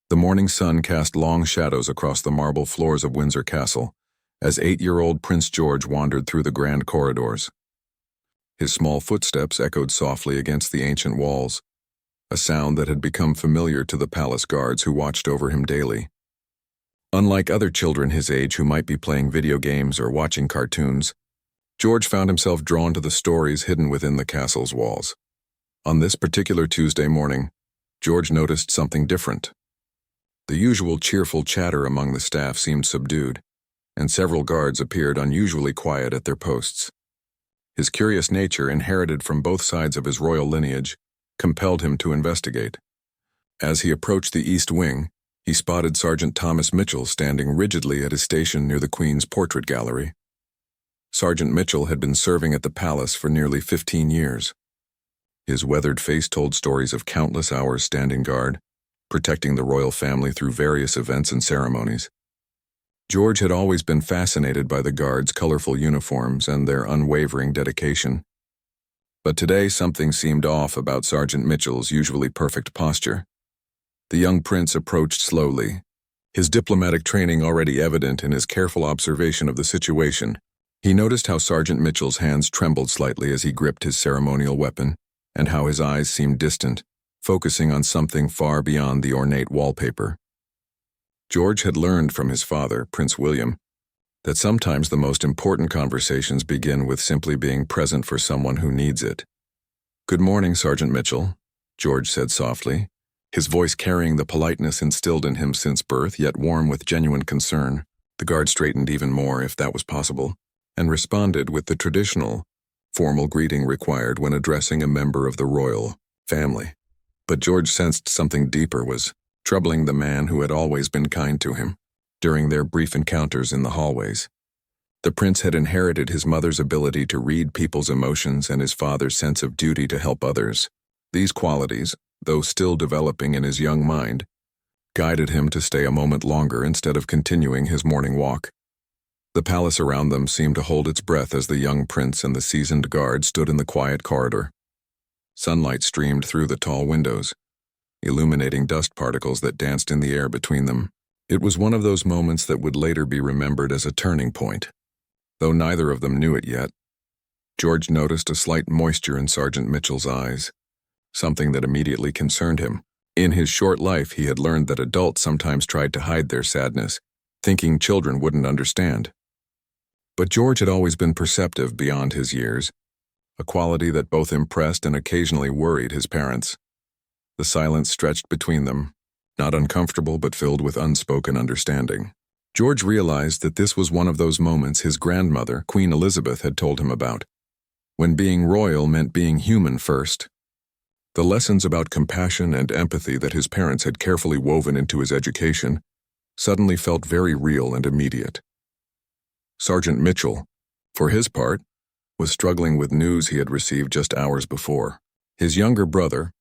The morning sun cast long shadows across the marble floors of Windsor Castle as 8-year-old Prince George wandered through the grand corridors. His small footsteps echoed softly against the ancient walls, a sound that had become familiar to the palace guards who watched over him daily. Unlike other children his age who might be playing video games or watching cartoons, George found himself drawn to the stories hidden within the castle's walls. On this particular Tuesday morning, George noticed something different. The usual cheerful chatter among the staff seemed subdued, and several guards appeared unusually quiet at their posts. His curious nature, inherited from both sides of his royal lineage, compelled him to investigate. As he approached the East Wing, he spotted Sergeant Thomas Mitchell standing rigidly at his station near the Queen's portrait gallery. Sergeant Mitchell had been serving at the palace for nearly 15 years. His weathered face told stories of countless hours standing guard, protecting the royal family through various events and ceremonies. George had always been fascinated by the guards' colorful uniforms and their unwavering dedication. But today something seemed off about Sergeant Mitchell's usually perfect posture. The young prince approached slowly, his diplomatic training already evident in his careful observation of the situation. He noticed how Sergeant Mitchell's hands trembled slightly as he gripped his ceremonial weapon, and how his eyes seemed distant, focusing on something far beyond the ornate wallpaper. George had learned from his father, Prince William, that sometimes the most important conversations begin with simply being present for someone who needs it. "Good morning, Sergeant Mitchell," George said softly, his voice carrying the politeness instilled in him since birth, yet warm with genuine concern. The guard straightened even more, if that was possible, and responded with the traditional, formal greeting required when addressing a member of the royal family. But George sensed something deeper was troubling the man who had always been kind to him. During their brief encounters in the hallways, the prince had inherited his mother's ability to read people's emotions and his father's sense of duty to help others. These qualities, though still developing in his young mind, guided him to stay a moment longer instead of continuing his morning walk. The palace around them seemed to hold its breath as the young prince and the seasoned guard stood in the quiet corridor. Sunlight streamed through the tall windows, illuminating dust particles that danced in the air between them. It was one of those moments that would later be remembered as a turning point. Though neither of them knew it yet, George noticed a slight moisture in Sergeant Mitchell's eyes, something that immediately concerned him. In his short life, he had learned that adults sometimes tried to hide their sadness, thinking children wouldn't understand. But George had always been perceptive beyond his years, a quality that both impressed and occasionally worried his parents. The silence stretched between them, not uncomfortable but filled with unspoken understanding. George realized that this was one of those moments his grandmother, Queen Elizabeth, had told him about, when being royal meant being human first. The lessons about compassion and empathy that his parents had carefully woven into his education suddenly felt very real and immediate. Sergeant Mitchell, for his part, was struggling with news he had received just hours before. His younger brother,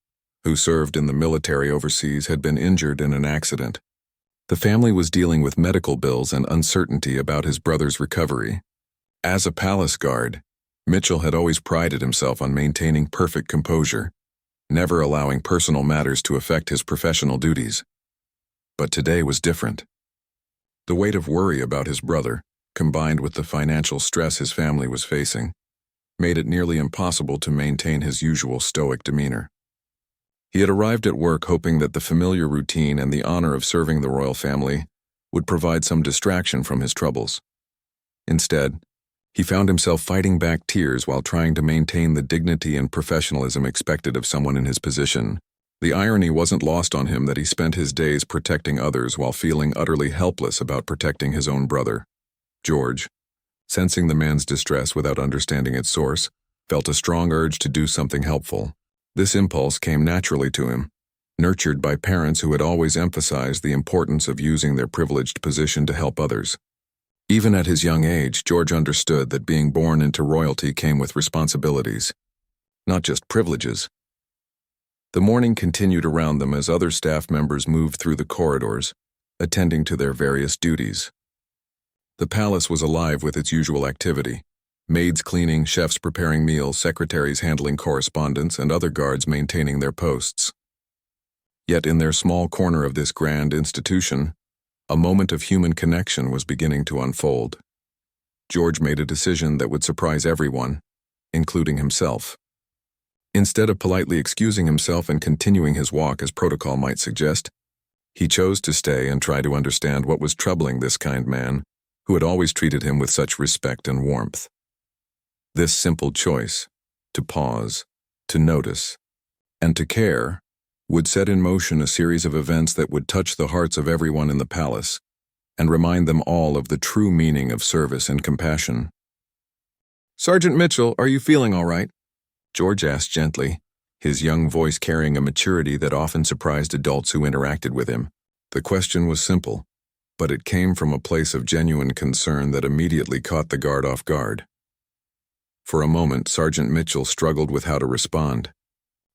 who served in the military overseas, had been injured in an accident. The family was dealing with medical bills and uncertainty about his brother's recovery. As a palace guard, Mitchell had always prided himself on maintaining perfect composure, never allowing personal matters to affect his professional duties. But today was different. The weight of worry about his brother, combined with the financial stress his family was facing, made it nearly impossible to maintain his usual stoic demeanor. He had arrived at work hoping that the familiar routine and the honor of serving the royal family would provide some distraction from his troubles. Instead, he found himself fighting back tears while trying to maintain the dignity and professionalism expected of someone in his position. The irony wasn't lost on him that he spent his days protecting others while feeling utterly helpless about protecting his own brother. George, sensing the man's distress without understanding its source, felt a strong urge to do something helpful. This impulse came naturally to him, nurtured by parents who had always emphasized the importance of using their privileged position to help others. Even at his young age, George understood that being born into royalty came with responsibilities, not just privileges. The morning continued around them as other staff members moved through the corridors, attending to their various duties. The palace was alive with its usual activity: maids cleaning, chefs preparing meals, secretaries handling correspondence, and other guards maintaining their posts. Yet in their small corner of this grand institution, a moment of human connection was beginning to unfold. George made a decision that would surprise everyone, including himself. Instead of politely excusing himself and continuing his walk as protocol might suggest, he chose to stay and try to understand what was troubling this kind man, who had always treated him with such respect and warmth. This simple choice, to pause, to notice, and to care, would set in motion a series of events that would touch the hearts of everyone in the palace and remind them all of the true meaning of service and compassion. "Sergeant Mitchell, are you feeling all right?" George asked gently, his young voice carrying a maturity that often surprised adults who interacted with him. The question was simple, but it came from a place of genuine concern that immediately caught the guard off guard. For a moment, Sergeant Mitchell struggled with how to respond.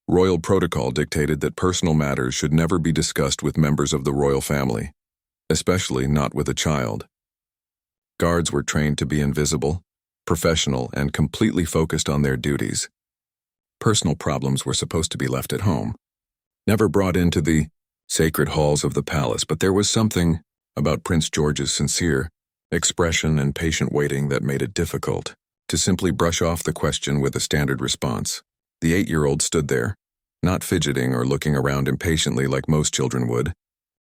Royal protocol dictated that personal matters should never be discussed with members of the royal family, especially not with a child. Guards were trained to be invisible, professional, and completely focused on their duties. Personal problems were supposed to be left at home, never brought into the sacred halls of the palace, but there was something about Prince George's sincere expression and patient waiting that made it difficult to simply brush off the question with a standard response. The 8-year-old stood there, not fidgeting or looking around impatiently like most children would,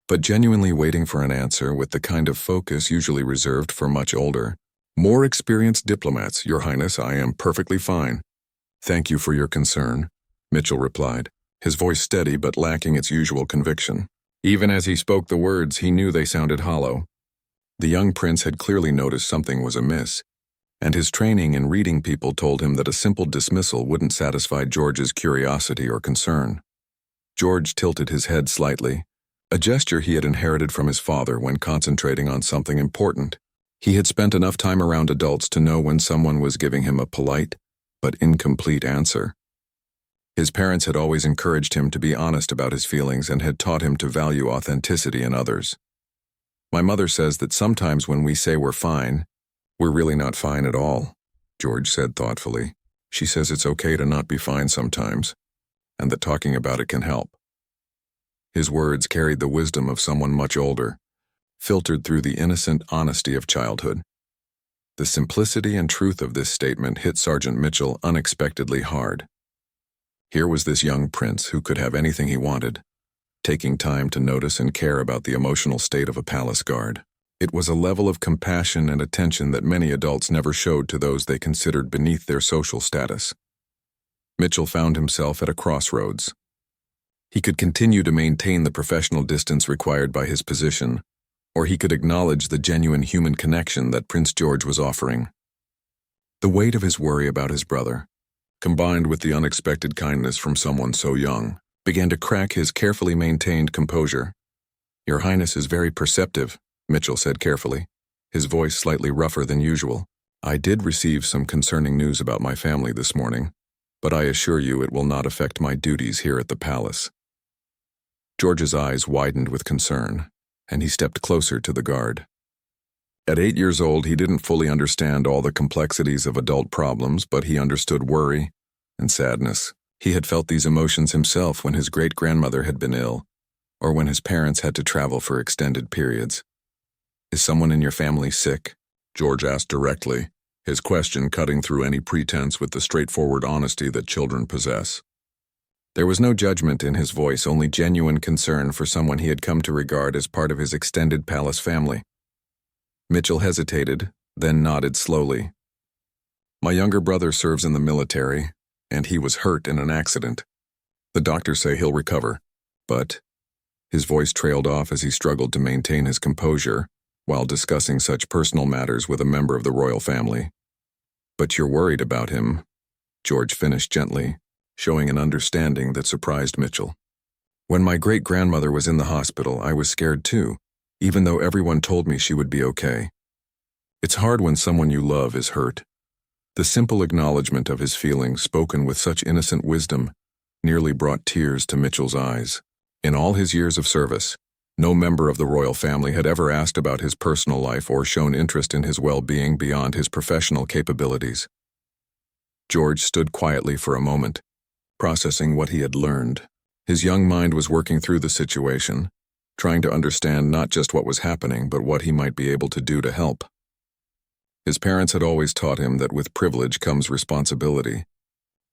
but genuinely waiting for an answer with the kind of focus usually reserved for much older, more experienced diplomats. "Your Highness, I am perfectly fine. Thank you for your concern," Mitchell replied, his voice steady but lacking its usual conviction. Even as he spoke the words, he knew they sounded hollow. The young prince had clearly noticed something was amiss, and his training in reading people told him that a simple dismissal wouldn't satisfy George's curiosity or concern. George tilted his head slightly, a gesture he had inherited from his father when concentrating on something important. He had spent enough time around adults to know when someone was giving him a polite but incomplete answer. His parents had always encouraged him to be honest about his feelings and had taught him to value authenticity in others. "My mother says that sometimes when we say we're fine, we're really not fine at all," George said thoughtfully. "She says it's okay to not be fine sometimes, and that talking about it can help." His words carried the wisdom of someone much older, filtered through the innocent honesty of childhood. The simplicity and truth of this statement hit Sergeant Mitchell unexpectedly hard. Here was this young prince who could have anything he wanted, taking time to notice and care about the emotional state of a palace guard. It was a level of compassion and attention that many adults never showed to those they considered beneath their social status. Mitchell found himself at a crossroads. He could continue to maintain the professional distance required by his position, or he could acknowledge the genuine human connection that Prince George was offering. The weight of his worry about his brother, combined with the unexpected kindness from someone so young, began to crack his carefully maintained composure. "Your Highness is very perceptive," Mitchell said carefully, his voice slightly rougher than usual. "I did receive some concerning news about my family this morning, but I assure you it will not affect my duties here at the palace." George's eyes widened with concern, and he stepped closer to the guard. At 8 years old, he didn't fully understand all the complexities of adult problems, but he understood worry and sadness. He had felt these emotions himself when his great-grandmother had been ill, or when his parents had to travel for extended periods. "Is someone in your family sick?" George asked directly, his question cutting through any pretense with the straightforward honesty that children possess. There was no judgment in his voice, only genuine concern for someone he had come to regard as part of his extended palace family. Mitchell hesitated, then nodded slowly. "My younger brother serves in the military, and he was hurt in an accident. The doctors say he'll recover, but..." His voice trailed off as he struggled to maintain his composure while discussing such personal matters with a member of the royal family. "But you're worried about him," George finished gently, showing an understanding that surprised Mitchell. "When my great-grandmother was in the hospital, I was scared too, even though everyone told me she would be okay. It's hard when someone you love is hurt." The simple acknowledgement of his feelings, spoken with such innocent wisdom, nearly brought tears to Mitchell's eyes. In all his years of service, no member of the royal family had ever asked about his personal life or shown interest in his well-being beyond his professional capabilities. George stood quietly for a moment, processing what he had learned. His young mind was working through the situation, trying to understand not just what was happening, but what he might be able to do to help. His parents had always taught him that with privilege comes responsibility,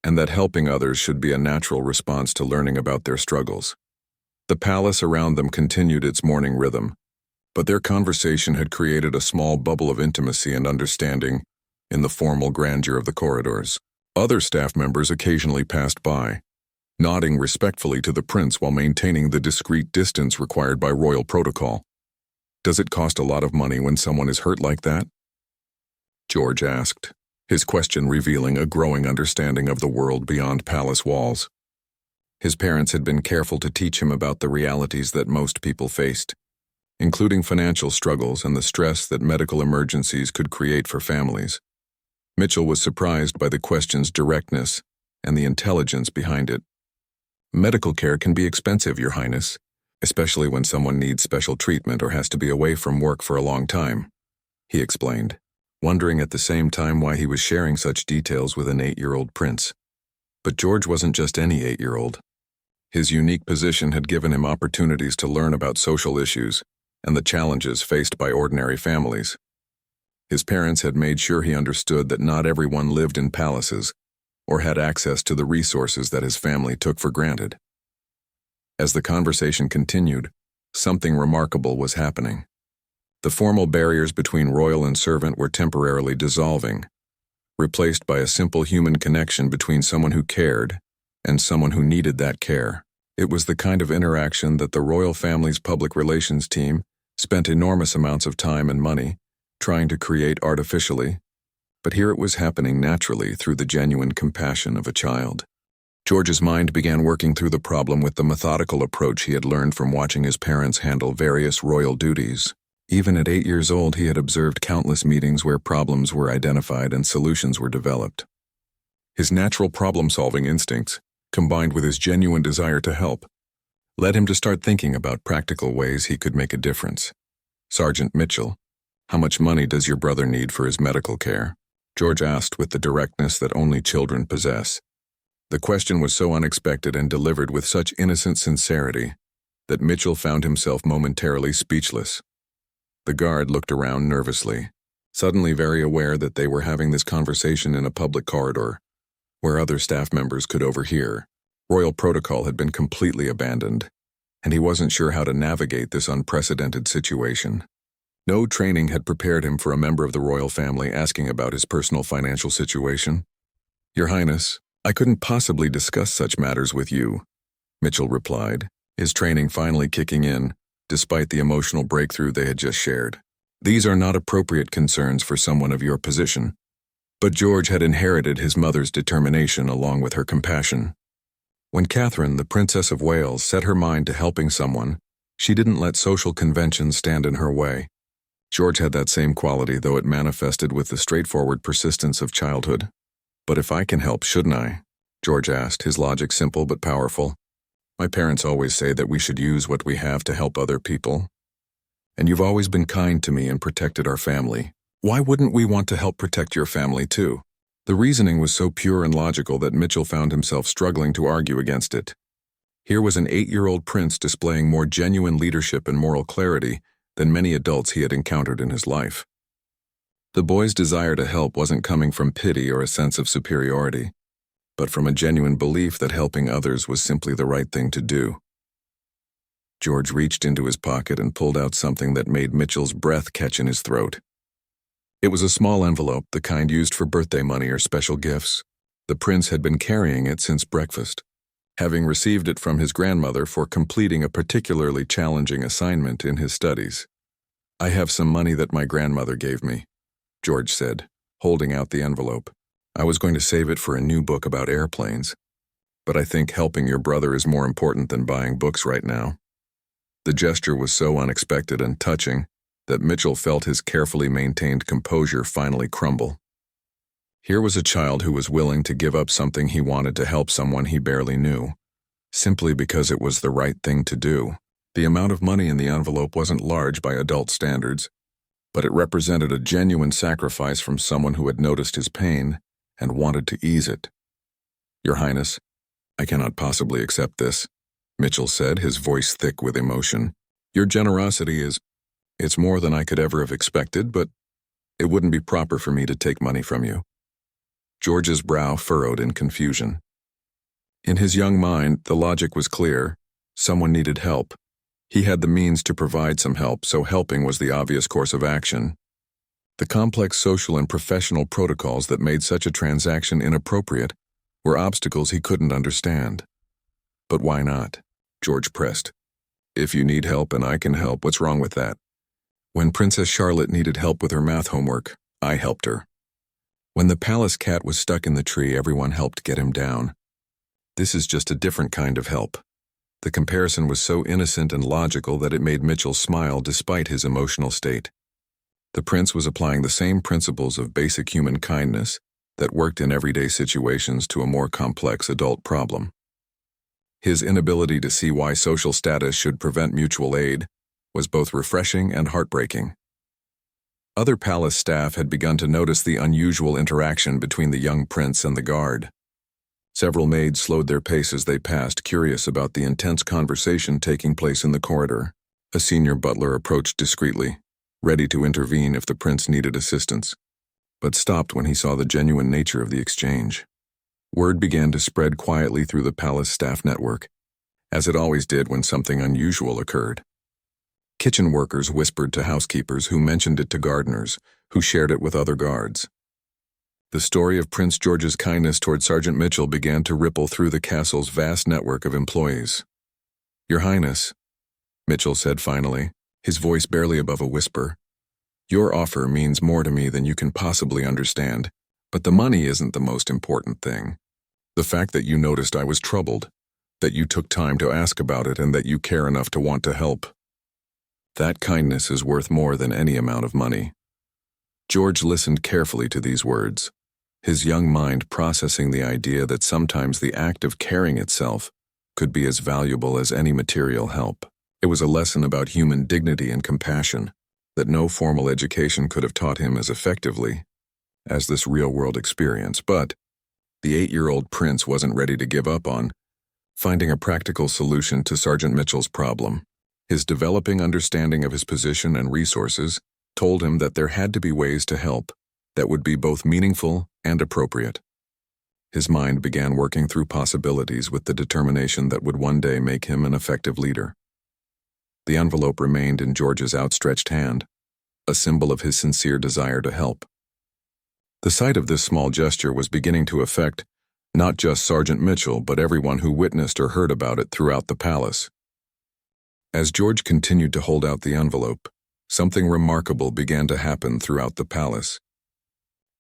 and that helping others should be a natural response to learning about their struggles. The palace around them continued its morning rhythm, but their conversation had created a small bubble of intimacy and understanding in the formal grandeur of the corridors. Other staff members occasionally passed by, nodding respectfully to the prince while maintaining the discreet distance required by royal protocol. "Does it cost a lot of money when someone is hurt like that?" George asked, his question revealing a growing understanding of the world beyond palace walls. His parents had been careful to teach him about the realities that most people faced, including financial struggles and the stress that medical emergencies could create for families. Mitchell was surprised by the question's directness and the intelligence behind it. "Medical care can be expensive, Your Highness, especially when someone needs special treatment or has to be away from work for a long time," he explained, wondering at the same time why he was sharing such details with an 8-year-old prince. But George wasn't just any 8-year-old. His unique position had given him opportunities to learn about social issues and the challenges faced by ordinary families. His parents had made sure he understood that not everyone lived in palaces or had access to the resources that his family took for granted. As the conversation continued, something remarkable was happening. The formal barriers between royal and servant were temporarily dissolving, replaced by a simple human connection between someone who cared and someone who needed that care. It was the kind of interaction that the royal family's public relations team spent enormous amounts of time and money trying to create artificially, but here it was happening naturally through the genuine compassion of a child. George's mind began working through the problem with the methodical approach he had learned from watching his parents handle various royal duties. Even at 8 years old, he had observed countless meetings where problems were identified and solutions were developed. His natural problem-solving instincts, combined with his genuine desire to help, led him to start thinking about practical ways he could make a difference. "Sergeant Mitchell, how much money does your brother need for his medical care?" George asked with the directness that only children possess. The question was so unexpected and delivered with such innocent sincerity that Mitchell found himself momentarily speechless. The guard looked around nervously, suddenly very aware that they were having this conversation in a public corridor, where other staff members could overhear. Royal protocol had been completely abandoned, and he wasn't sure how to navigate this unprecedented situation. No training had prepared him for a member of the royal family asking about his personal financial situation. "Your Highness, I couldn't possibly discuss such matters with you," Mitchell replied, his training finally kicking in, despite the emotional breakthrough they had just shared. "These are not appropriate concerns for someone of your position." But George had inherited his mother's determination along with her compassion. When Catherine, the Princess of Wales, set her mind to helping someone, she didn't let social conventions stand in her way. George had that same quality, though it manifested with the straightforward persistence of childhood. "But if I can help, shouldn't I?" George asked, his logic simple but powerful. "My parents always say that we should use what we have to help other people. And you've always been kind to me and protected our family. Why wouldn't we want to help protect your family too?" The reasoning was so pure and logical that Mitchell found himself struggling to argue against it. Here was an 8-year-old prince displaying more genuine leadership and moral clarity than many adults he had encountered in his life. The boy's desire to help wasn't coming from pity or a sense of superiority, but from a genuine belief that helping others was simply the right thing to do. George reached into his pocket and pulled out something that made Mitchell's breath catch in his throat. It was a small envelope, the kind used for birthday money or special gifts. The prince had been carrying it since breakfast, having received it from his grandmother for completing a particularly challenging assignment in his studies. "I have some money that my grandmother gave me," George said, holding out the envelope. "I was going to save it for a new book about airplanes, but I think helping your brother is more important than buying books right now." The gesture was so unexpected and touching that Mitchell felt his carefully maintained composure finally crumble. Here was a child who was willing to give up something he wanted to help someone he barely knew, simply because it was the right thing to do. The amount of money in the envelope wasn't large by adult standards, but it represented a genuine sacrifice from someone who had noticed his pain and wanted to ease it. "Your Highness, I cannot possibly accept this," Mitchell said, his voice thick with emotion. Your generosity it's more than I could ever have expected, but it wouldn't be proper for me to take money from you. George's brow furrowed in confusion. In his young mind, the logic was clear. Someone needed help. He had the means to provide some help, so helping was the obvious course of action. The complex social and professional protocols that made such a transaction inappropriate were obstacles he couldn't understand. But why not? George pressed. If you need help and I can help, what's wrong with that? When Princess Charlotte needed help with her math homework, I helped her. When the palace cat was stuck in the tree, everyone helped get him down. This is just a different kind of help. The comparison was so innocent and logical that it made Mitchell smile despite his emotional state. The prince was applying the same principles of basic human kindness that worked in everyday situations to a more complex adult problem. His inability to see why social status should prevent mutual aid was both refreshing and heartbreaking. Other palace staff had begun to notice the unusual interaction between the young prince and the guard. Several maids slowed their pace as they passed, curious about the intense conversation taking place in the corridor. A senior butler approached discreetly, ready to intervene if the prince needed assistance, but stopped when he saw the genuine nature of the exchange. Word began to spread quietly through the palace staff network, as it always did when something unusual occurred. Kitchen workers whispered to housekeepers, who mentioned it to gardeners, who shared it with other guards. The story of Prince George's kindness toward Sergeant Mitchell began to ripple through the castle's vast network of employees. Your Highness, Mitchell said finally, his voice barely above a whisper, your offer means more to me than you can possibly understand, but the money isn't the most important thing. The fact that you noticed I was troubled, that you took time to ask about it, and that you care enough to want to help. That kindness is worth more than any amount of money. George listened carefully to these words, his young mind processing the idea that sometimes the act of caring itself could be as valuable as any material help. It was a lesson about human dignity and compassion that no formal education could have taught him as effectively as this real-world experience. But the 8-year-old prince wasn't ready to give up on finding a practical solution to Sergeant Mitchell's problem. His developing understanding of his position and resources told him that there had to be ways to help that would be both meaningful and appropriate. His mind began working through possibilities with the determination that would one day make him an effective leader. The envelope remained in George's outstretched hand, a symbol of his sincere desire to help. The sight of this small gesture was beginning to affect not just Sergeant Mitchell, but everyone who witnessed or heard about it throughout the palace. As George continued to hold out the envelope, something remarkable began to happen throughout the palace.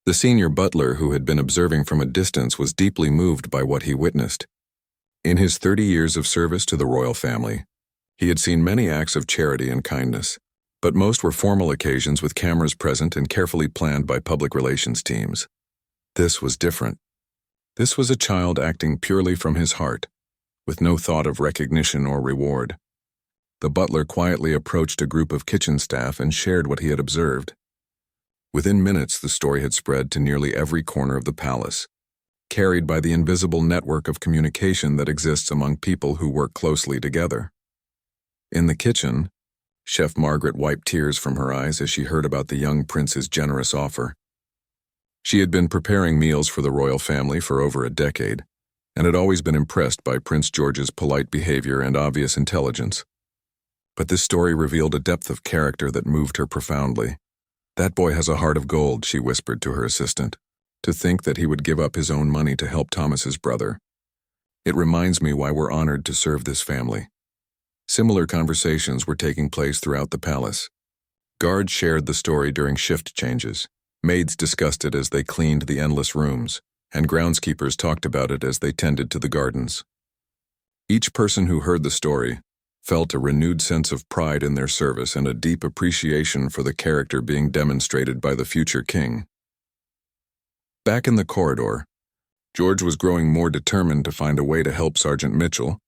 The senior butler, who had been observing from a distance, was deeply moved by what he witnessed. In his 30 years of service to the royal family, he had seen many acts of charity and kindness, but most were formal occasions with cameras present and carefully planned by public relations teams. This was different. This was a child acting purely from his heart, with no thought of recognition or reward. The butler quietly approached a group of kitchen staff and shared what he had observed. Within minutes, the story had spread to nearly every corner of the palace, carried by the invisible network of communication that exists among people who work closely together. In the kitchen, Chef Margaret wiped tears from her eyes as she heard about the young prince's generous offer. She had been preparing meals for the royal family for over a decade, and had always been impressed by Prince George's polite behavior and obvious intelligence. But this story revealed a depth of character that moved her profoundly. That boy has a heart of gold, she whispered to her assistant. To think that he would give up his own money to help Thomas's brother. It reminds me why we're honored to serve this family. Similar conversations were taking place throughout the palace. Guards shared the story during shift changes. Maids discussed it as they cleaned the endless rooms, and groundskeepers talked about it as they tended to the gardens. Each person who heard the story felt a renewed sense of pride in their service and a deep appreciation for the character being demonstrated by the future king. Back in the corridor, George was growing more determined to find a way to help Sergeant Mitchell.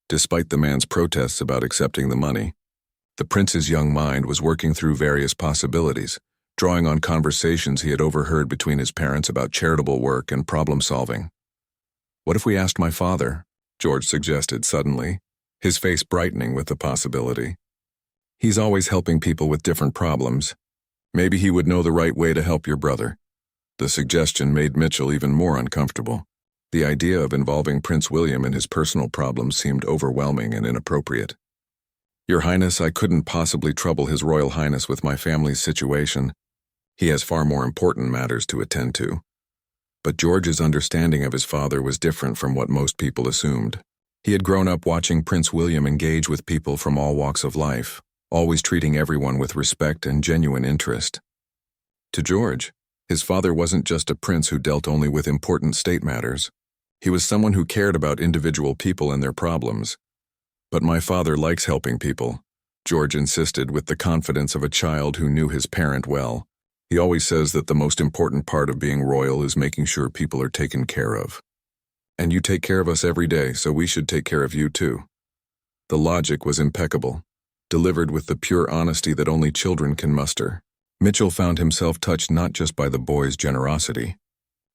Despite the man's protests about accepting the money, the prince's young mind was working through various possibilities, drawing on conversations he had overheard between his parents about charitable work and problem-solving. What if we asked my father? George suggested suddenly, his face brightening with the possibility. He's always helping people with different problems. Maybe he would know the right way to help your brother. The suggestion made Mitchell even more uncomfortable. The idea of involving Prince William in his personal problems seemed overwhelming and inappropriate. Your Highness, I couldn't possibly trouble His Royal Highness with my family's situation. He has far more important matters to attend to. But George's understanding of his father was different from what most people assumed. He had grown up watching Prince William engage with people from all walks of life, always treating everyone with respect and genuine interest. To George, his father wasn't just a prince who dealt only with important state matters. He was someone who cared about individual people and their problems. But my father likes helping people, George insisted with the confidence of a child who knew his parent well. He always says that the most important part of being royal is making sure people are taken care of. And you take care of us every day, so we should take care of you too. The logic was impeccable, delivered with the pure honesty that only children can muster. Mitchell found himself touched not just by the boy's generosity,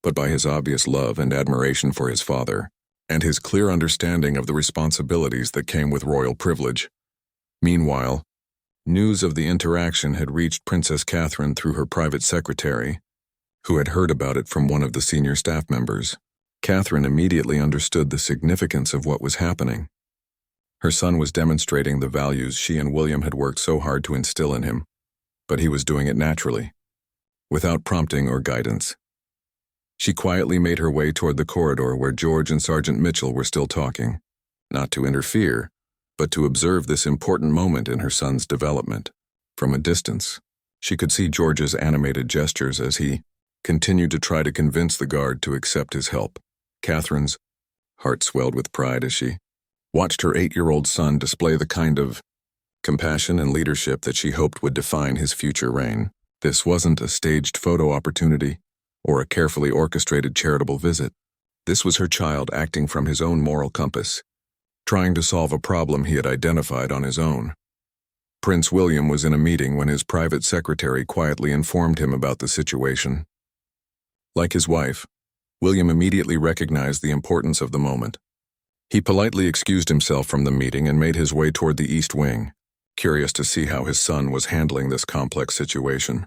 but by his obvious love and admiration for his father, and his clear understanding of the responsibilities that came with royal privilege. Meanwhile, news of the interaction had reached Princess Catherine through her private secretary, who had heard about it from one of the senior staff members. Catherine immediately understood the significance of what was happening. Her son was demonstrating the values she and William had worked so hard to instill in him, but he was doing it naturally, without prompting or guidance. She quietly made her way toward the corridor where George and Sergeant Mitchell were still talking, not to interfere, but to observe this important moment in her son's development. From a distance, she could see George's animated gestures as he continued to try to convince the guard to accept his help. Catherine's heart swelled with pride as she watched her 8-year-old son display the kind of compassion and leadership that she hoped would define his future reign. This wasn't a staged photo opportunity or a carefully orchestrated charitable visit. This was her child acting from his own moral compass, trying to solve a problem he had identified on his own. Prince William was in a meeting when his private secretary quietly informed him about the situation. Like his wife, William immediately recognized the importance of the moment. He politely excused himself from the meeting and made his way toward the East Wing, curious to see how his son was handling this complex situation.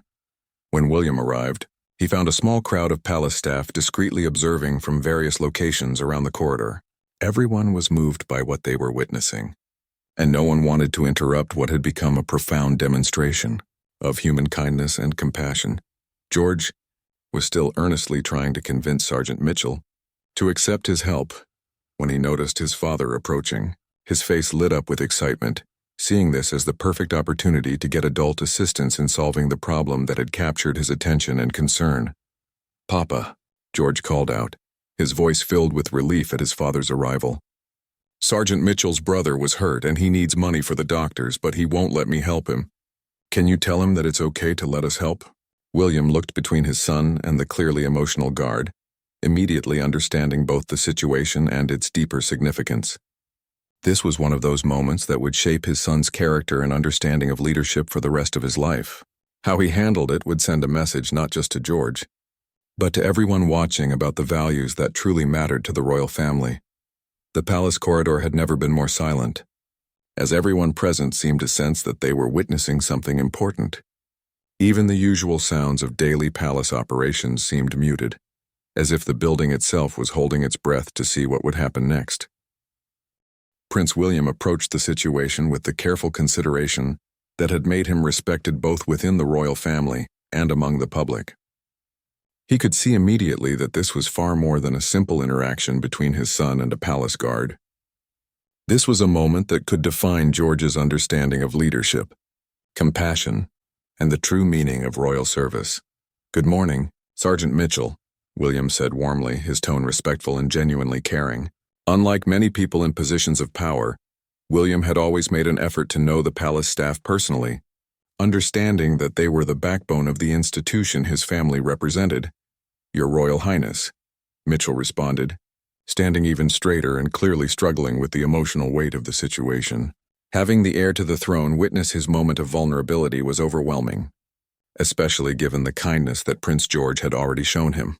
When William arrived, he found a small crowd of palace staff discreetly observing from various locations around the corridor. Everyone was moved by what they were witnessing, and no one wanted to interrupt what had become a profound demonstration of human kindness and compassion. George was still earnestly trying to convince Sergeant Mitchell to accept his help when he noticed his father approaching. His face lit up with excitement, seeing this as the perfect opportunity to get adult assistance in solving the problem that had captured his attention and concern. "Papa," George called out, his voice filled with relief at his father's arrival. "Sergeant Mitchell's brother was hurt and he needs money for the doctors, but he won't let me help him. Can you tell him that it's okay to let us help?" William looked between his son and the clearly emotional guard, immediately understanding both the situation and its deeper significance. This was one of those moments that would shape his son's character and understanding of leadership for the rest of his life. How he handled it would send a message not just to George, but to everyone watching about the values that truly mattered to the royal family. The palace corridor had never been more silent, as everyone present seemed to sense that they were witnessing something important. Even the usual sounds of daily palace operations seemed muted, as if the building itself was holding its breath to see what would happen next. Prince William approached the situation with the careful consideration that had made him respected both within the royal family and among the public. He could see immediately that this was far more than a simple interaction between his son and a palace guard. This was a moment that could define George's understanding of leadership, compassion, and the true meaning of royal service. "Good morning, Sergeant Mitchell," William said warmly, his tone respectful and genuinely caring. Unlike many people in positions of power, William had always made an effort to know the palace staff personally, understanding that they were the backbone of the institution his family represented. "Your Royal Highness," Mitchell responded, standing even straighter and clearly struggling with the emotional weight of the situation. Having the heir to the throne witness his moment of vulnerability was overwhelming, especially given the kindness that Prince George had already shown him.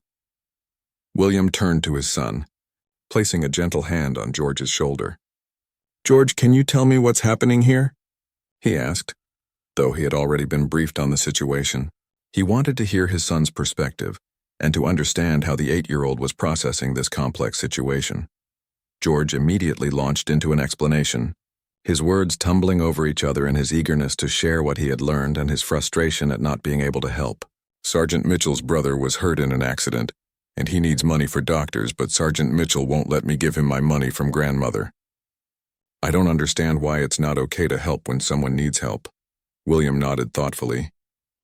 William turned to his son, placing a gentle hand on George's shoulder. "George, can you tell me what's happening here?" he asked, though he had already been briefed on the situation. He wanted to hear his son's perspective and to understand how the 8-year-old was processing this complex situation. George immediately launched into an explanation, his words tumbling over each other in his eagerness to share what he had learned and his frustration at not being able to help. "Sergeant Mitchell's brother was hurt in an accident, and he needs money for doctors, but Sergeant Mitchell won't let me give him my money from grandmother. I don't understand why it's not okay to help when someone needs help." William nodded thoughtfully,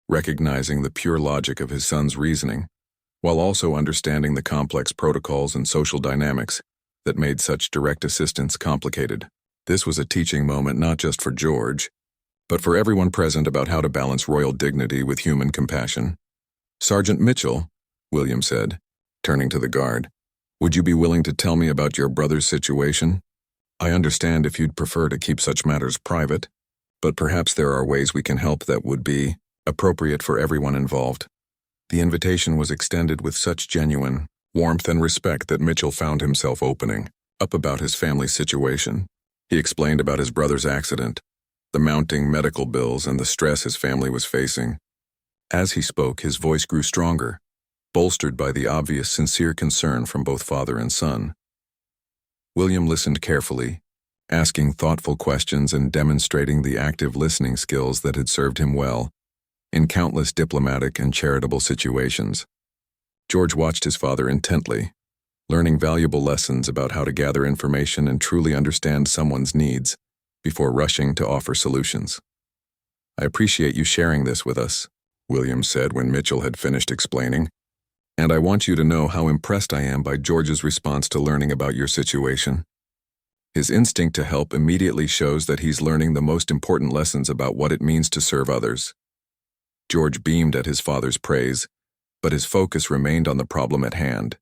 recognizing the pure logic of his son's reasoning, while also understanding the complex protocols and social dynamics that made such direct assistance complicated. This was a teaching moment not just for George, but for everyone present about how to balance royal dignity with human compassion. "Sergeant Mitchell," William said, turning to the guard, "would you be willing to tell me about your brother's situation? I understand if you'd prefer to keep such matters private, but perhaps there are ways we can help that would be appropriate for everyone involved." The invitation was extended with such genuine warmth and respect that Mitchell found himself opening up about his family's situation. He explained about his brother's accident, the mounting medical bills, and the stress his family was facing. As he spoke, his voice grew stronger, bolstered by the obvious sincere concern from both father and son. William listened carefully, asking thoughtful questions and demonstrating the active listening skills that had served him well in countless diplomatic and charitable situations. George watched his father intently, learning valuable lessons about how to gather information and truly understand someone's needs before rushing to offer solutions. "I appreciate you sharing this with us," William said when Mitchell had finished explaining, "and I want you to know how impressed I am by George's response to learning about your situation. His instinct to help immediately shows that he's learning the most important lessons about what it means to serve others." George beamed at his father's praise, but his focus remained on the problem at hand.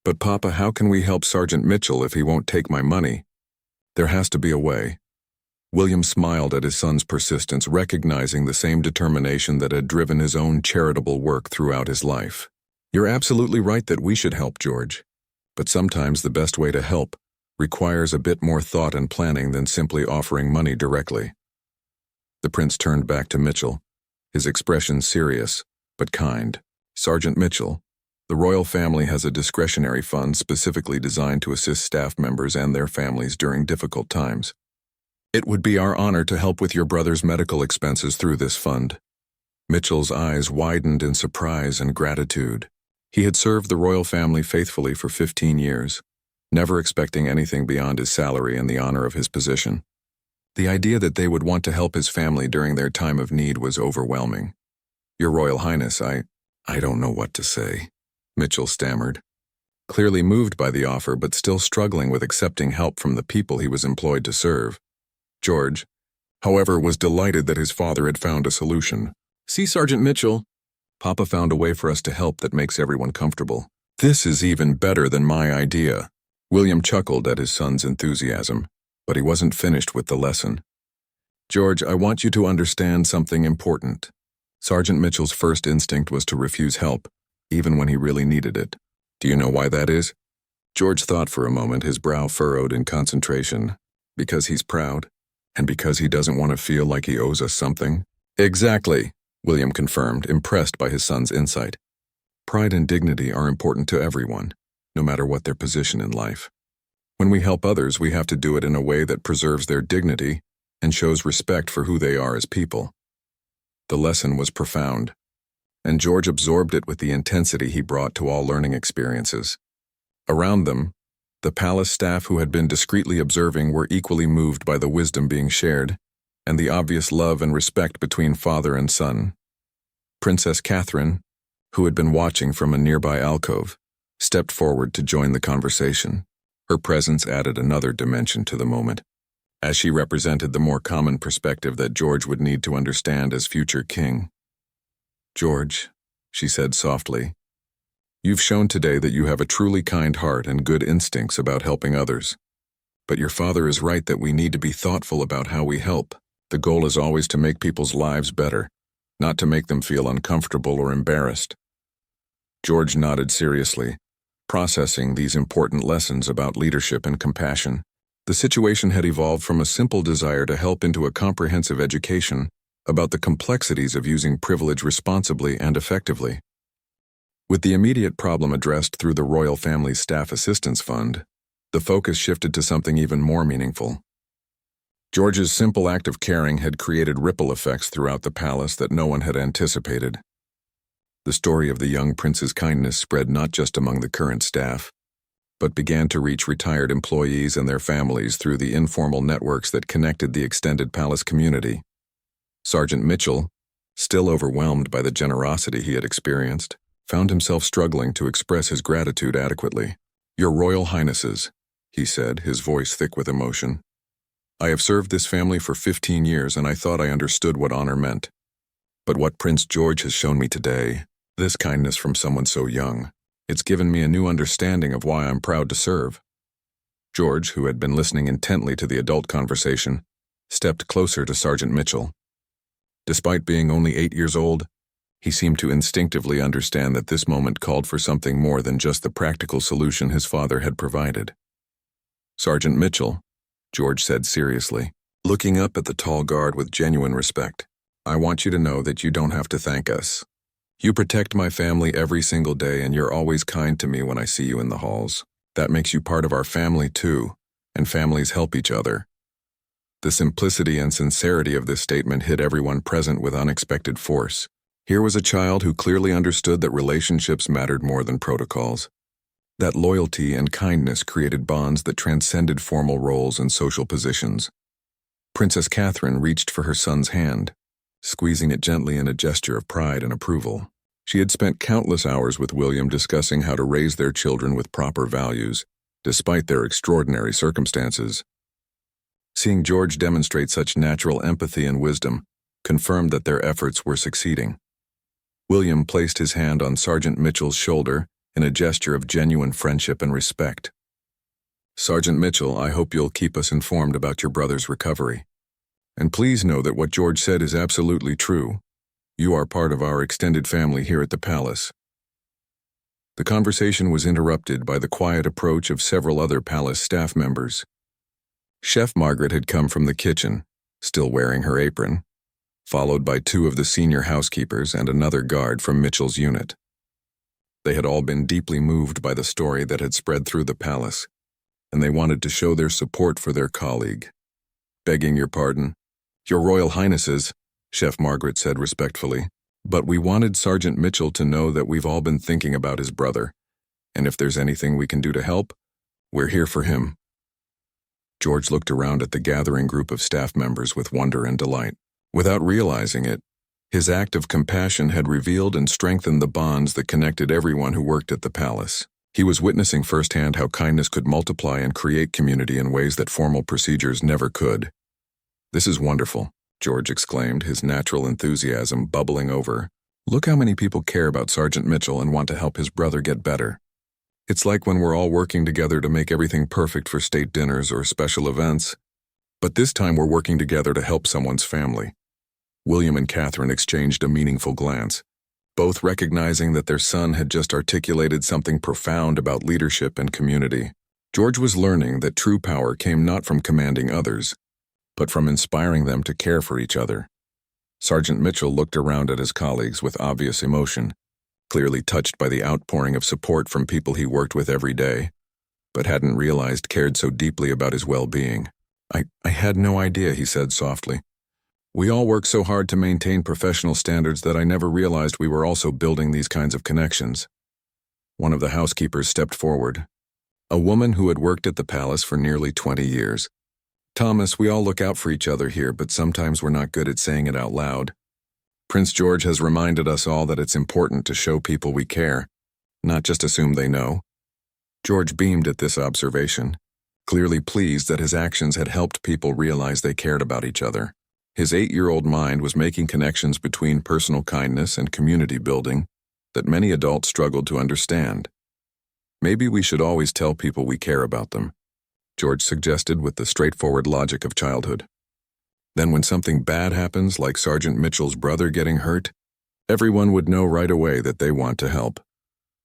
"But Papa, how can we help Sergeant Mitchell if he won't take my money? There has to be a way." William smiled at his son's persistence, recognizing the same determination that had driven his own charitable work throughout his life. "You're absolutely right that we should help, George. But sometimes the best way to help requires a bit more thought and planning than simply offering money directly." The prince turned back to Mitchell, his expression serious, but kind. "Sergeant Mitchell, the royal family has a discretionary fund specifically designed to assist staff members and their families during difficult times. It would be our honor to help with your brother's medical expenses through this fund." Mitchell's eyes widened in surprise and gratitude. He had served the royal family faithfully for 15 years, never expecting anything beyond his salary and the honor of his position. The idea that they would want to help his family during their time of need was overwhelming. "Your Royal Highness, I don't know what to say," Mitchell stammered, clearly moved by the offer but still struggling with accepting help from the people he was employed to serve. George, however, was delighted that his father had found a solution. "See, Sergeant Mitchell, Papa found a way for us to help that makes everyone comfortable. This is even better than my idea." William chuckled at his son's enthusiasm, but he wasn't finished with the lesson. "George, I want you to understand something important." Sergeant Mitchell's first instinct was to refuse help, even when he really needed it. "Do you know why that is?" George thought for a moment, his brow furrowed in concentration. "Because he's proud, and because he doesn't want to feel like he owes us something." "Exactly," William confirmed, impressed by his son's insight. "Pride and dignity are important to everyone, no matter what their position in life. When we help others, we have to do it in a way that preserves their dignity and shows respect for who they are as people." The lesson was profound, and George absorbed it with the intensity he brought to all learning experiences. Around them, the palace staff who had been discreetly observing were equally moved by the wisdom being shared and the obvious love and respect between father and son. Princess Catherine, who had been watching from a nearby alcove, stepped forward to join the conversation. Her presence added another dimension to the moment, as she represented the more common perspective that George would need to understand as future king. "George," she said softly, "you've shown today that you have a truly kind heart and good instincts about helping others. But your father is right that we need to be thoughtful about how we help. The goal is always to make people's lives better, not to make them feel uncomfortable or embarrassed." George nodded seriously, processing these important lessons about leadership and compassion. The situation had evolved from a simple desire to help into a comprehensive education about the complexities of using privilege responsibly and effectively. With the immediate problem addressed through the royal family's staff assistance fund, the focus shifted to something even more meaningful. George's simple act of caring had created ripple effects throughout the palace that no one had anticipated. The story of the young prince's kindness spread not just among the current staff, but began to reach retired employees and their families through the informal networks that connected the extended palace community. Sergeant Mitchell, still overwhelmed by the generosity he had experienced, found himself struggling to express his gratitude adequately. "Your Royal Highnesses," he said, his voice thick with emotion. "I have served this family for 15 years and I thought I understood what honor meant. But what Prince George has shown me today, this kindness from someone so young, it's given me a new understanding of why I'm proud to serve." George, who had been listening intently to the adult conversation, stepped closer to Sergeant Mitchell. Despite being only 8 years old, he seemed to instinctively understand that this moment called for something more than just the practical solution his father had provided. "Sergeant Mitchell," George said seriously, looking up at the tall guard with genuine respect, "I want you to know that you don't have to thank us. You protect my family every single day and you're always kind to me when I see you in the halls. That makes you part of our family too, and families help each other." The simplicity and sincerity of this statement hit everyone present with unexpected force. Here was a child who clearly understood that relationships mattered more than protocols, that loyalty and kindness created bonds that transcended formal roles and social positions. Princess Catherine reached for her son's hand, squeezing it gently in a gesture of pride and approval. She had spent countless hours with William discussing how to raise their children with proper values, despite their extraordinary circumstances. Seeing George demonstrate such natural empathy and wisdom confirmed that their efforts were succeeding. William placed his hand on Sergeant Mitchell's shoulder in a gesture of genuine friendship and respect. "Sergeant Mitchell, I hope you'll keep us informed about your brother's recovery. And please know that what George said is absolutely true. You are part of our extended family here at the palace." The conversation was interrupted by the quiet approach of several other palace staff members. Chef Margaret had come from the kitchen, still wearing her apron, followed by 2 of the senior housekeepers and another guard from Mitchell's unit. They had all been deeply moved by the story that had spread through the palace, and they wanted to show their support for their colleague. "Begging your pardon, Your Royal Highnesses," Chef Margaret said respectfully, "but we wanted Sergeant Mitchell to know that we've all been thinking about his brother, and if there's anything we can do to help, we're here for him." George looked around at the gathering group of staff members with wonder and delight. Without realizing it, his act of compassion had revealed and strengthened the bonds that connected everyone who worked at the palace. He was witnessing firsthand how kindness could multiply and create community in ways that formal procedures never could. "This is wonderful," George exclaimed, his natural enthusiasm bubbling over. "Look how many people care about Sergeant Mitchell and want to help his brother get better. It's like when we're all working together to make everything perfect for state dinners or special events. But this time we're working together to help someone's family." William and Catherine exchanged a meaningful glance, both recognizing that their son had just articulated something profound about leadership and community. George was learning that true power came not from commanding others, but from inspiring them to care for each other. Sergeant Mitchell looked around at his colleagues with obvious emotion, clearly touched by the outpouring of support from people he worked with every day, but hadn't realized cared so deeply about his well-being. I had no idea," he said softly. "We all work so hard to maintain professional standards that I never realized we were also building these kinds of connections." One of the housekeepers stepped forward, a woman who had worked at the palace for nearly 20 years. "Thomas, we all look out for each other here, but sometimes we're not good at saying it out loud. Prince George has reminded us all that it's important to show people we care, not just assume they know." George beamed at this observation, clearly pleased that his actions had helped people realize they cared about each other. His 8-year-old mind was making connections between personal kindness and community building that many adults struggled to understand. "Maybe we should always tell people we care about them," George suggested with the straightforward logic of childhood. Then when something bad happens, like Sergeant Mitchell's brother getting hurt, everyone would know right away that they want to help.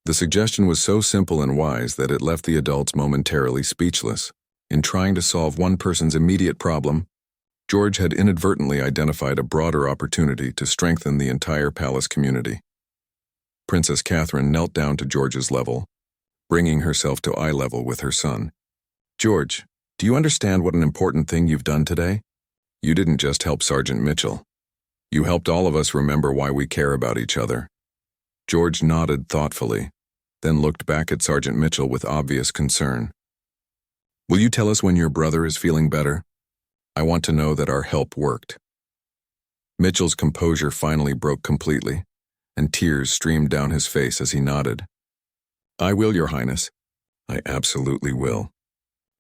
The suggestion was so simple and wise that it left the adults momentarily speechless. In trying to solve one person's immediate problem, George had inadvertently identified a broader opportunity to strengthen the entire palace community. Princess Catherine knelt down to George's level, bringing herself to eye level with her son. "George, do you understand what an important thing you've done today? You didn't just help Sergeant Mitchell. You helped all of us remember why we care about each other." George nodded thoughtfully, then looked back at Sergeant Mitchell with obvious concern. "Will you tell us when your brother is feeling better? I want to know that our help worked." Mitchell's composure finally broke completely, and tears streamed down his face as he nodded. "I will, Your Highness. I absolutely will.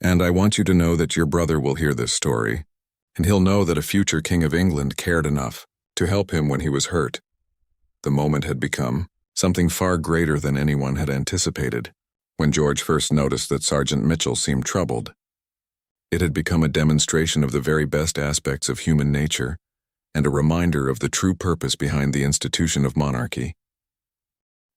And I want you to know that your brother will hear this story, and he'll know that a future King of England cared enough to help him when he was hurt." The moment had become something far greater than anyone had anticipated. When George first noticed that Sergeant Mitchell seemed troubled, it had become a demonstration of the very best aspects of human nature and a reminder of the true purpose behind the institution of monarchy.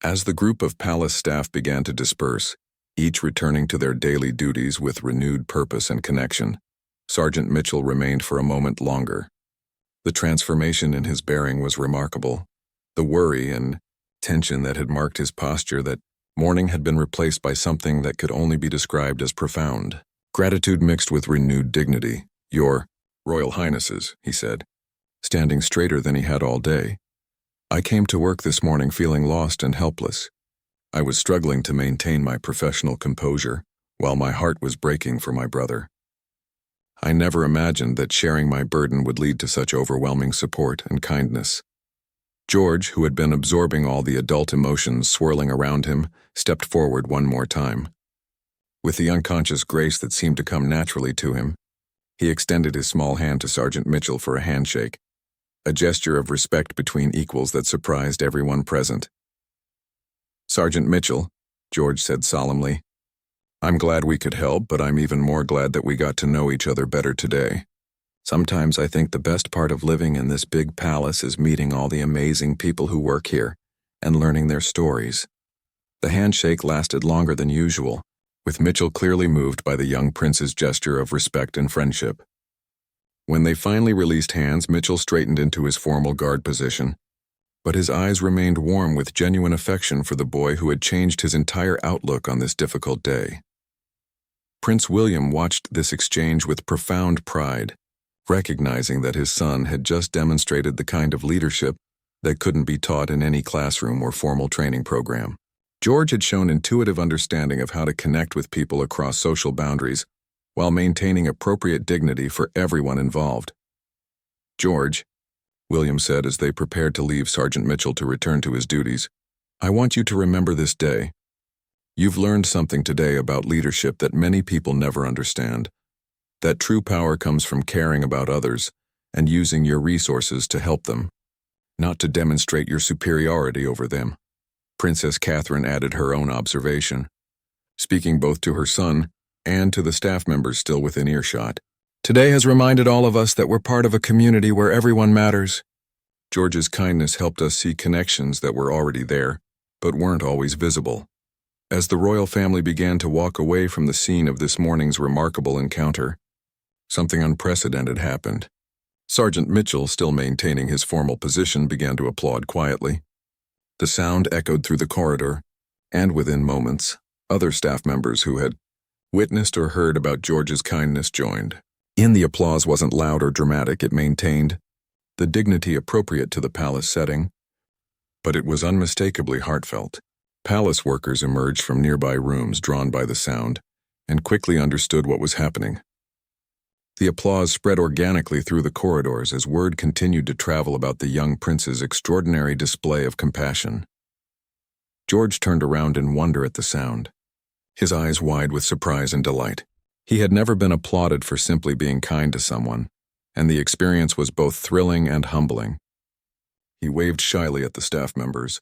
As the group of palace staff began to disperse, each returning to their daily duties with renewed purpose and connection, Sergeant Mitchell remained for a moment longer. The transformation in his bearing was remarkable. The worry and tension that had marked his posture that morning had been replaced by something that could only be described as profound. Gratitude mixed with renewed dignity. "Your Royal Highnesses," he said, standing straighter than he had all day. "I came to work this morning feeling lost and helpless. I was struggling to maintain my professional composure while my heart was breaking for my brother. I never imagined that sharing my burden would lead to such overwhelming support and kindness." George, who had been absorbing all the adult emotions swirling around him, stepped forward one more time. With the unconscious grace that seemed to come naturally to him, he extended his small hand to Sergeant Mitchell for a handshake, a gesture of respect between equals that surprised everyone present. "Sergeant Mitchell," George said solemnly, "I'm glad we could help, but I'm even more glad that we got to know each other better today. Sometimes I think the best part of living in this big palace is meeting all the amazing people who work here and learning their stories." The handshake lasted longer than usual, with Mitchell clearly moved by the young prince's gesture of respect and friendship. When they finally released hands, Mitchell straightened into his formal guard position, but his eyes remained warm with genuine affection for the boy who had changed his entire outlook on this difficult day. Prince William watched this exchange with profound pride, recognizing that his son had just demonstrated the kind of leadership that couldn't be taught in any classroom or formal training program. George had shown intuitive understanding of how to connect with people across social boundaries while maintaining appropriate dignity for everyone involved. "George," William said as they prepared to leave Sergeant Mitchell to return to his duties, "I want you to remember this day. You've learned something today about leadership that many people never understand. That true power comes from caring about others and using your resources to help them, not to demonstrate your superiority over them." Princess Catherine added her own observation, speaking both to her son and to the staff members still within earshot. "Today has reminded all of us that we're part of a community where everyone matters." George's kindness helped us see connections that were already there, but weren't always visible. As the royal family began to walk away from the scene of this morning's remarkable encounter, something unprecedented happened. Sergeant Mitchell, still maintaining his formal position, began to applaud quietly. The sound echoed through the corridor, and within moments, other staff members who had witnessed or heard about George's kindness joined. The applause wasn't loud or dramatic. It maintained the dignity appropriate to the palace setting, but it was unmistakably heartfelt. Palace workers emerged from nearby rooms drawn by the sound and quickly understood what was happening. The applause spread organically through the corridors as word continued to travel about the young prince's extraordinary display of compassion. George turned around in wonder at the sound, his eyes wide with surprise and delight. He had never been applauded for simply being kind to someone, and the experience was both thrilling and humbling. He waved shyly at the staff members,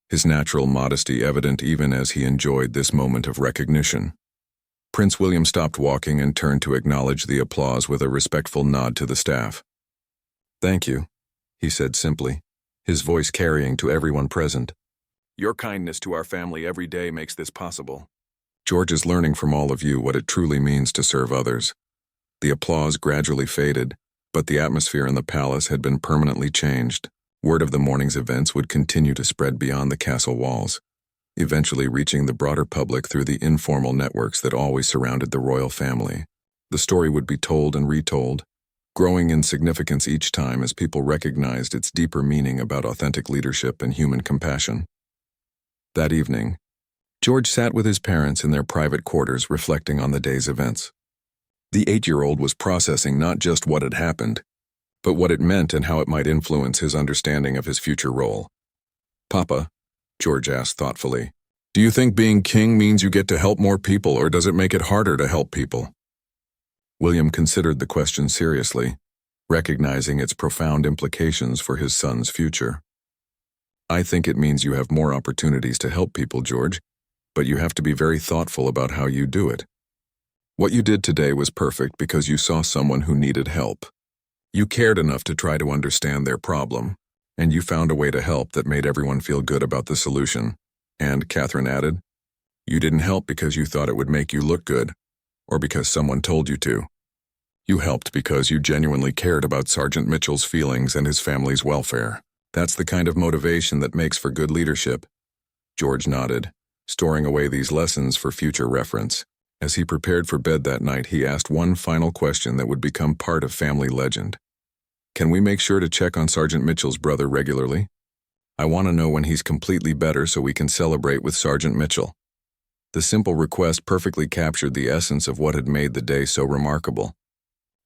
his natural modesty evident even as he enjoyed this moment of recognition. Prince William stopped walking and turned to acknowledge the applause with a respectful nod to the staff. "Thank you," he said simply, his voice carrying to everyone present. "Your kindness to our family every day makes this possible." George is learning from all of you what it truly means to serve others." The applause gradually faded, but the atmosphere in the palace had been permanently changed. Word of the morning's events would continue to spread beyond the castle walls, eventually reaching the broader public through the informal networks that always surrounded the royal family. The story would be told and retold, growing in significance each time as people recognized its deeper meaning about authentic leadership and human compassion. That evening, George sat with his parents in their private quarters reflecting on the day's events. The 8-year-old was processing not just what had happened, but what it meant and how it might influence his understanding of his future role. "Papa," George asked thoughtfully, "do you think being king means you get to help more people, or does it make it harder to help people?" William considered the question seriously, recognizing its profound implications for his son's future. "I think it means you have more opportunities to help people, George, but you have to be very thoughtful about how you do it. What you did today was perfect because you saw someone who needed help. You cared enough to try to understand their problem, and you found a way to help that made everyone feel good about the solution. And," Catherine added, "you didn't help because you thought it would make you look good, or because someone told you to. You helped because you genuinely cared about Sergeant Mitchell's feelings and his family's welfare. That's the kind of motivation that makes for good leadership." George nodded, storing away these lessons for future reference. As he prepared for bed that night, he asked one final question that would become part of family legend. "Can we make sure to check on Sergeant Mitchell's brother regularly? I want to know when he's completely better so we can celebrate with Sergeant Mitchell." The simple request perfectly captured the essence of what had made the day so remarkable.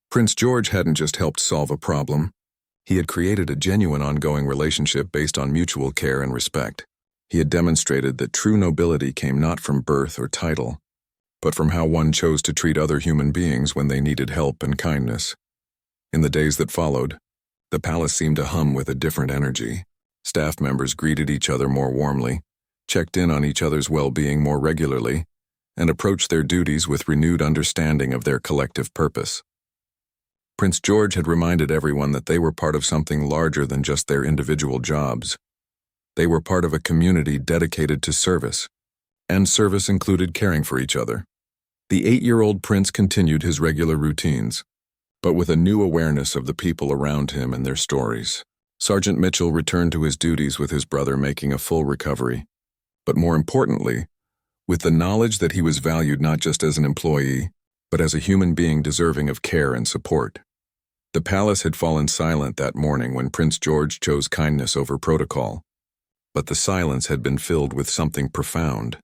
Prince George hadn't just helped solve a problem. He had created a genuine ongoing relationship based on mutual care and respect. He had demonstrated that true nobility came not from birth or title, but from how one chose to treat other human beings when they needed help and kindness. In the days that followed, the palace seemed to hum with a different energy. Staff members greeted each other more warmly, checked in on each other's well-being more regularly, and approached their duties with renewed understanding of their collective purpose. Prince George had reminded everyone that they were part of something larger than just their individual jobs. They were part of a community dedicated to service, and service included caring for each other. The 8-year-old prince continued his regular routines, but with a new awareness of the people around him and their stories. Sergeant Mitchell returned to his duties with his brother making a full recovery, but more importantly, with the knowledge that he was valued not just as an employee, but as a human being deserving of care and support. The palace had fallen silent that morning when Prince George chose kindness over protocol, but the silence had been filled with something profound.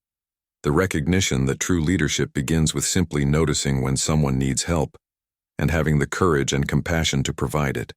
The recognition that true leadership begins with simply noticing when someone needs help and having the courage and compassion to provide it.